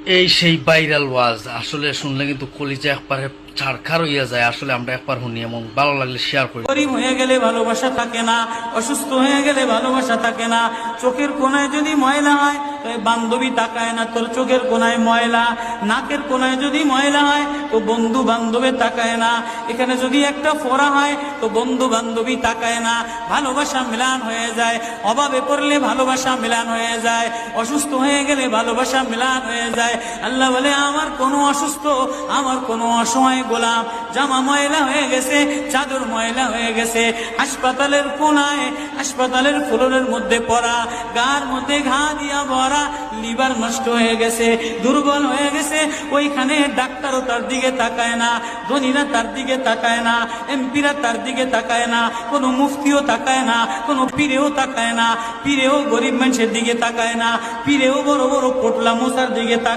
এই সেই ভাইরাল ওয়াজ আসলে শুনলে কিন্তু কলিজা একবারে ছাড়খার হইয়া যায়। আসলে আমরা একবার শুনি এবং ভালো লাগলে শেয়ার করি। গরিব হয়ে গেলে ভালোবাসা থাকে না, অসুস্থ হয়ে গেলে ভালোবাসা থাকে না। চোখের কোনায় যদি ময়লা হয় তো বান্ধবী তাকায় না তোর চোখের কোনায় ময়লা, নাকের কোনায় যদি ময়লা হয় তো বন্ধু বান্ধবে তাকায় না, এখানে যদি একটা ফোড়া হয় তো বন্ধু বান্ধবী তাকায় না। ভালোবাসা মিলান হয়ে যায়, অভাবে পড়লে ভালোবাসা মিলান হয়ে যায়, অসুস্থ হয়ে গেলে ভালোবাসা মিলান হয়ে যায়। আল্লাহ বলে আমার কোনো অসুস্থ, আমার কোনো অসহায় গোলাম জামা ময়লা হয়ে গেছে, চাদর ময়লা হয়ে গেছে, হাসপাতালের কোনায় হাসপাতালের ফ্লোরের মধ্যে পড়া, গার মধ্যে ঘা দিয়া ভরা, লিভার নষ্ট হয়ে গেছে, দুর্বল হয়ে গেছে, ওইখানে ডাক্তারও তার দিকে তাকায় না, ধনীরা তার দিকে তাকায় না, এমপিরা তার দিকে তাকায় না, কোনো মুফতিও তাকায় না, কোনো পীরেও তাকায় না, পীরেও গরিব মানুষের দিকে তাকায় না, পীরেও বড় বড় পোটলা মশার দিকে তাকায়।